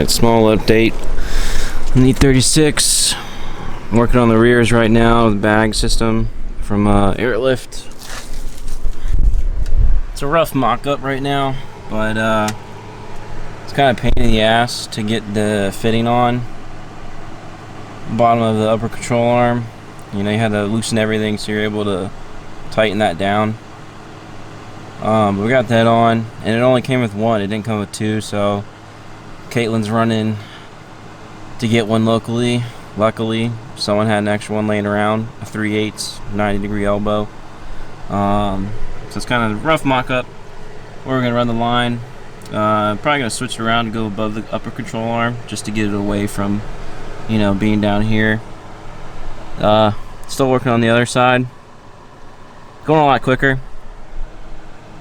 Alright, small update on the E36. I'm working on the rears right now, the bag system from Airlift. It's a rough mock-up right now, but it's kind of a pain in the ass to get the fitting on. Bottom of the upper control arm. You know, you had to loosen everything so you're able to tighten that down. But we got that on, and it only came with one. It didn't come with two, so Caitlin's running to get one locally. Luckily, someone had an extra one laying around, a 3/8 90-degree elbow. So it's kind of a rough mock-up. We're gonna run the line. Probably gonna switch it around to go above the upper control arm just to get it away from, you know, being down here. Still working on the other side. Going a lot quicker,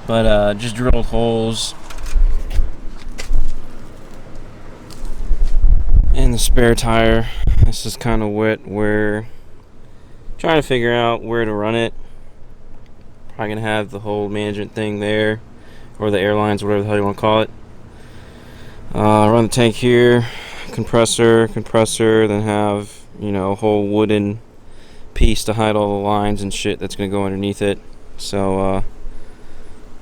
but just drilled holes in the spare tire. This is kind of wet. We're trying to figure out where to run it. Probably gonna have the whole management thing there, or the airlines, whatever the hell you want to call it. Run the tank here, compressor, then have, you know, a whole wooden piece to hide all the lines and shit that's gonna go underneath it. So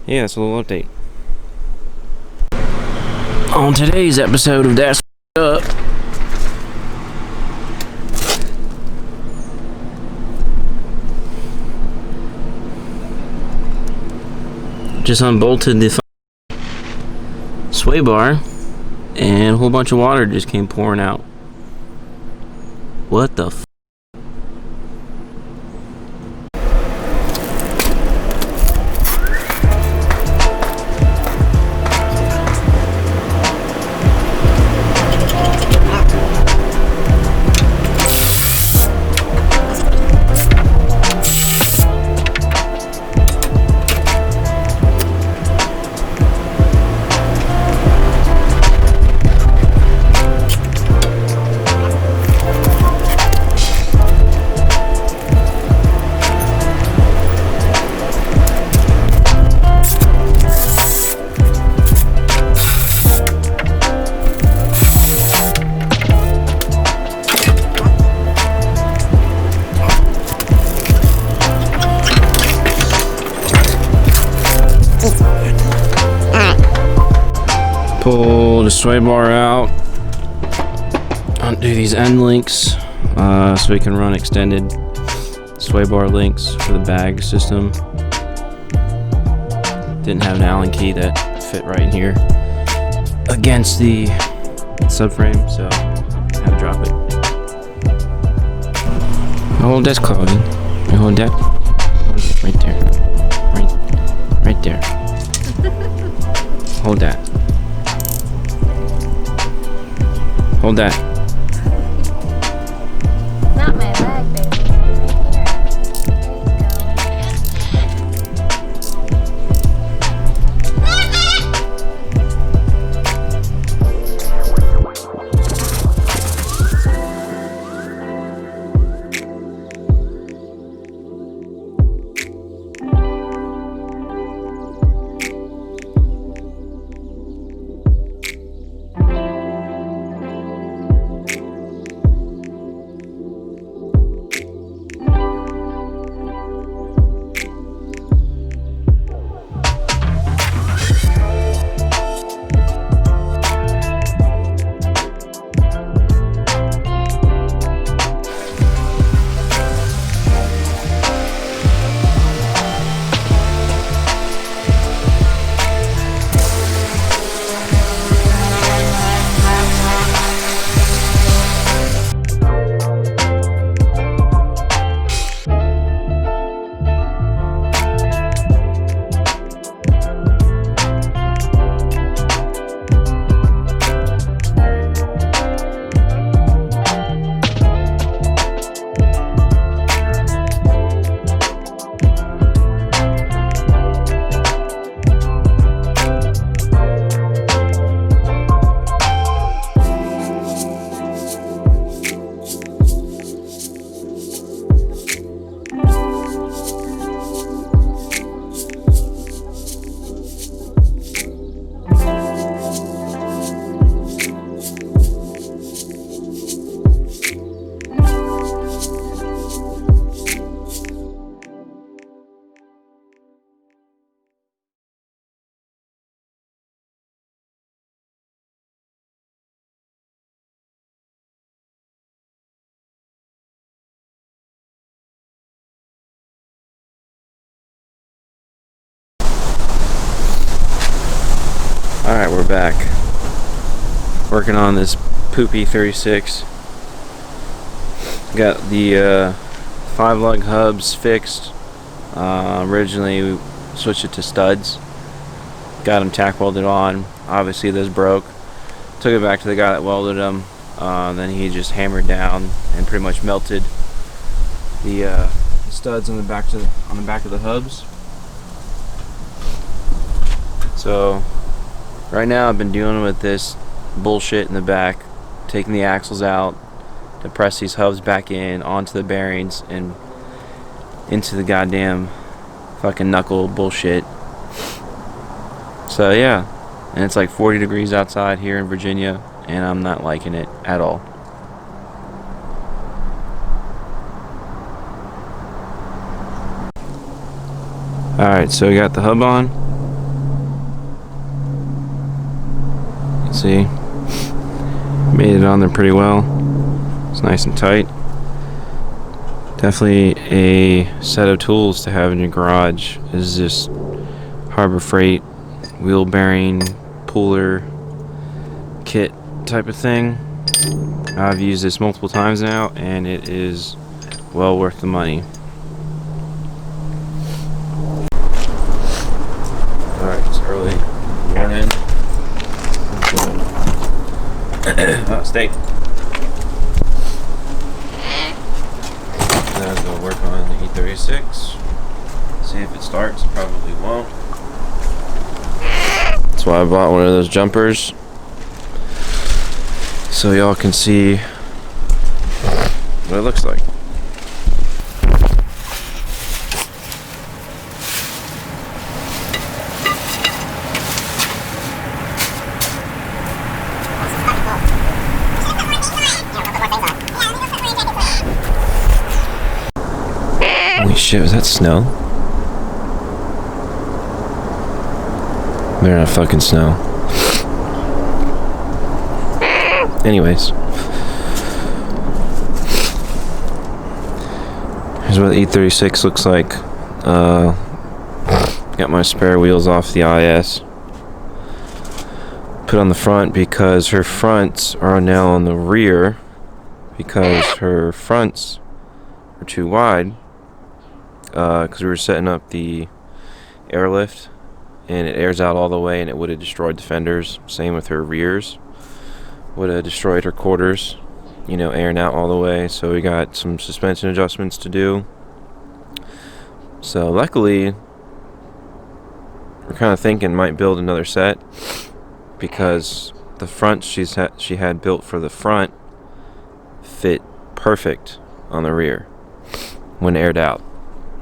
yeah, that's a little update on today's episode of That's Up. Just unbolted the sway bar, and a whole bunch of water just came pouring out. What the f? Pull the sway bar out, undo these end links so we can run extended sway bar links for the bag system. Didn't have an Allen key that fit right in here against the subframe, so I had to drop it. Oh, that's cloudy. Oh, that right there, right there. Hold that. Hold that. Not my leg, baby. we're back. Working on this poop E36. Got the 5-lug hubs fixed. Originally we switched it to studs. Got them tack welded on. Obviously this broke. Took it back to the guy that welded them. Then he just hammered down and pretty much melted the studs on the back of the hubs. So right now I've been dealing with this bullshit in the back, taking the axles out to press these hubs back in onto the bearings and into the goddamn fucking knuckle bullshit. So yeah, and it's like 40 degrees outside here in Virginia and I'm not liking it at all. Alright, so we got the hub on. See, made it on there pretty well. It's nice and tight. Definitely a set of tools to have in your garage is this Harbor Freight wheel bearing puller kit type of thing. I've used this multiple times now and it is well worth the money. Alright, it's early morning. Steak. Now go work on the E36. See if it starts. Probably won't. That's why I bought one of those jumpers, so y'all can see what it looks like. Holy shit, was that snow? Better not fucking snow. Anyways. Here's what the E36 looks like. Got my spare wheels off the IS. Put on the front because her fronts are now on the rear because her fronts are too wide. Because we were setting up the Airlift and it airs out all the way and it would have destroyed the fenders. Same with her rears. Would have destroyed her quarters, you know, airing out all the way. So we got some suspension adjustments to do. So luckily, we're kind of thinking might build another set because the front she had built for the front fit perfect on the rear when aired out.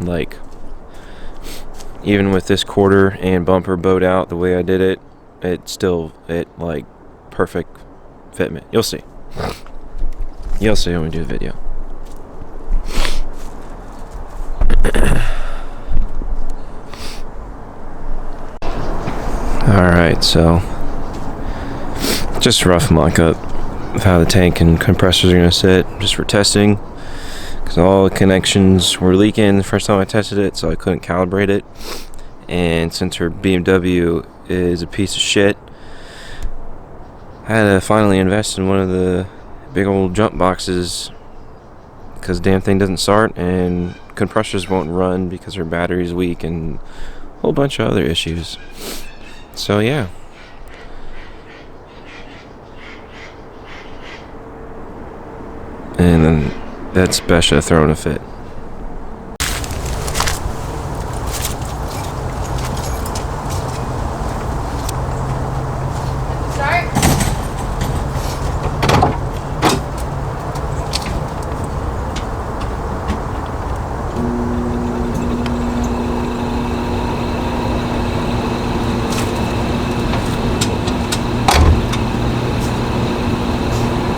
Like, even with this quarter and bumper bowed out the way I did it, it like perfect fitment. You'll see. You'll see when we do the video. Alright, so just a rough mock-up of how the tank and compressors are going to sit, just for testing. Because all the connections were leaking the first time I tested it, so I couldn't calibrate it. And since her BMW is a piece of shit, I had to finally invest in one of the big old jump boxes because the damn thing doesn't start and compressors won't run because her battery's weak and a whole bunch of other issues. So yeah. And then that's Besha throwing a fit. Start.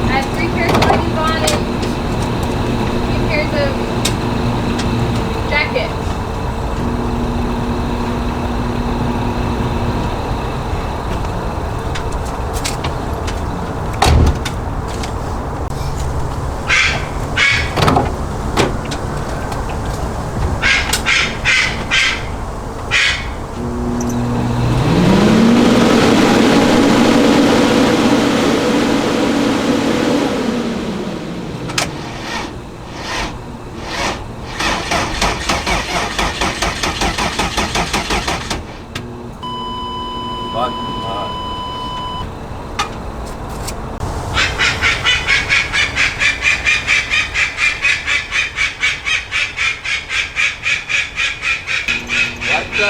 I have 3 pairs of leggings on and 3 pairs of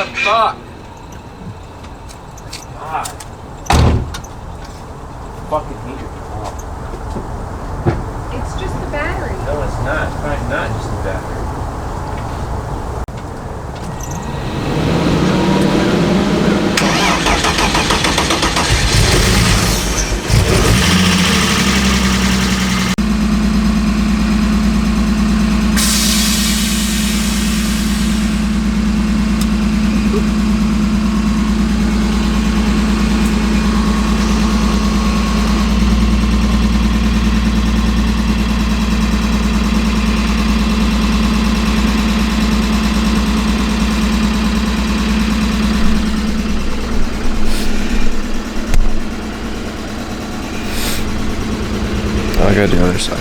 the fuck? God. Fucking heater. It's just the battery. No, it's not. It's probably not just the battery. I'll go to the other side.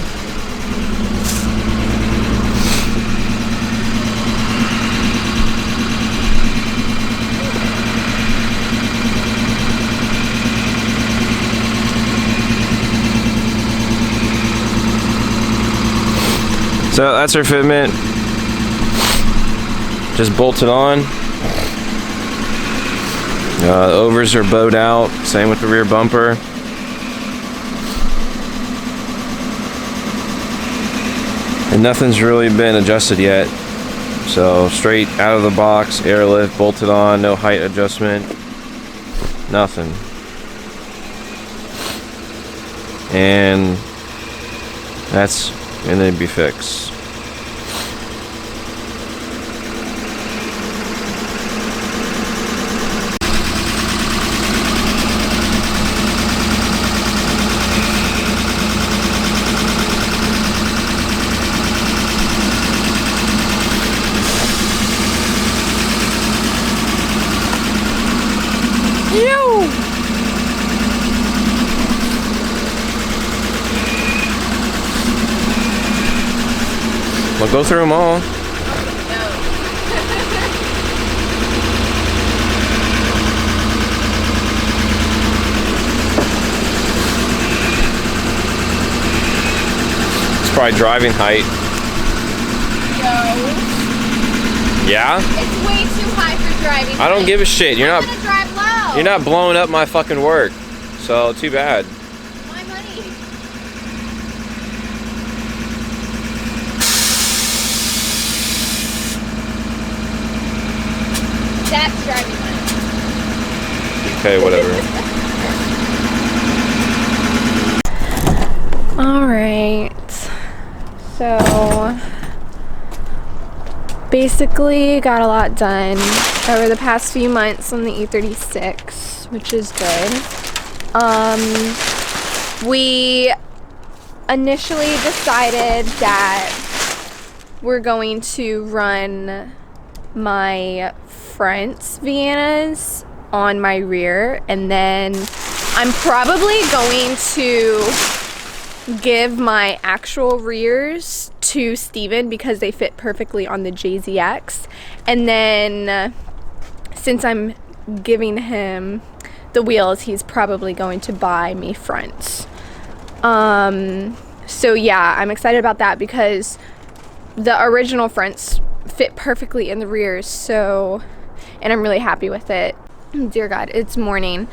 So that's our fitment. Just bolted on. The overs are bowed out. Same with the rear bumper. And nothing's really been adjusted yet. So straight out of the box, airlift, bolted on, no height adjustment, nothing. And that's gonna be fixed. We'll go through them all. It's probably driving height. No. Yeah? It's way too high for driving. I don't give a shit. You're I'm not gonna drive low. you're not blowing up my fucking work. So too bad. My money. That's driving money. Okay, whatever. All right. So basically got a lot done over the past few months on the E36, which is good. We initially decided that we're going to run my front's Viennas on my rear, and then I'm probably going to give my actual rears to Steven because they fit perfectly on the JZX, and then since I'm giving him the wheels, he's probably going to buy me fronts. So yeah, I'm excited about that because the original fronts fit perfectly in the rears, so, and I'm really happy with it. Dear God, it's morning.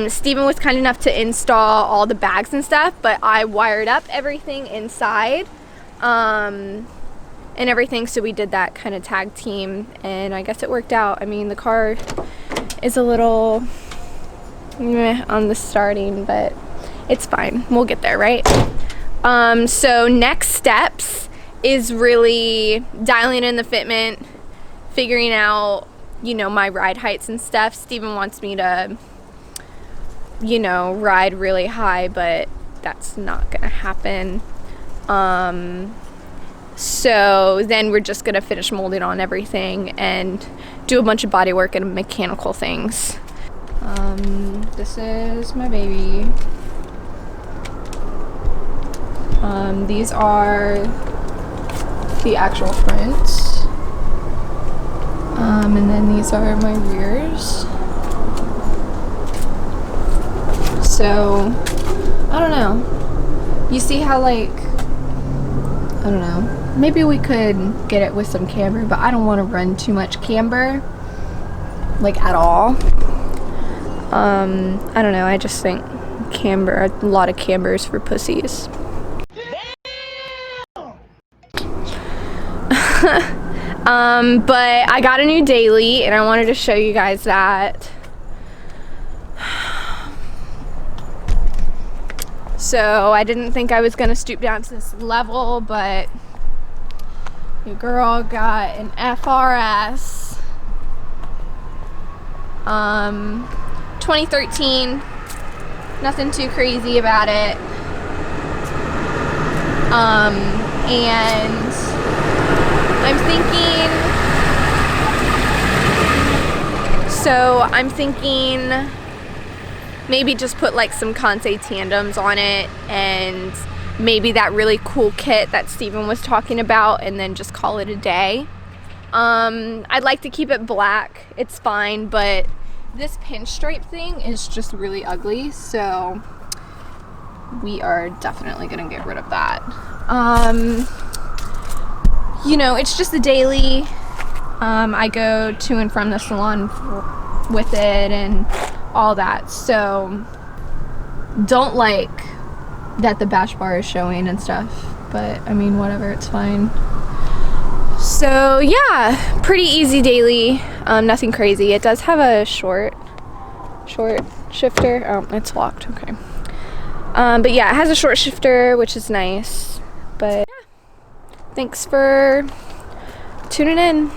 Steven was kind enough to install all the bags and stuff, but I wired up everything inside and everything, so we did that kind of tag team, and I guess it worked out. I mean, the car is a little meh on the starting, but it's fine. We'll get there, right? So next steps is really dialing in the fitment, figuring out, you know, my ride heights and stuff. Steven wants me to, you know, ride really high, but that's not gonna happen. So then we're just gonna finish molding on everything and do a bunch of body work and mechanical things. This is my baby. These are the actual fronts. And then these are my rears. So, I don't know. You see how, like, I don't know. Maybe we could get it with some camber, but I don't want to run too much camber like at all. I don't know, I just think a lot of cambers for pussies. But I got a new daily and I wanted to show you guys that. So I didn't think I was gonna stoop down to this level, but your girl got an FRS 2013. Nothing too crazy about it. And I'm thinking maybe just put like some Kansei tandems on it and maybe that really cool kit that Steven was talking about, and then just call it a day. I'd like to keep it black, it's fine, but this pinstripe thing is just really ugly, so we are definitely gonna get rid of that. You know, it's just a daily. I go to and from the salon with it and all that, so don't like that the bash bar is showing and stuff, but I mean, whatever, it's fine. So yeah, pretty easy daily, nothing crazy. It does have a short shifter. Oh, it's locked, okay. But yeah, it has a short shifter, which is nice. But yeah, thanks for tuning in.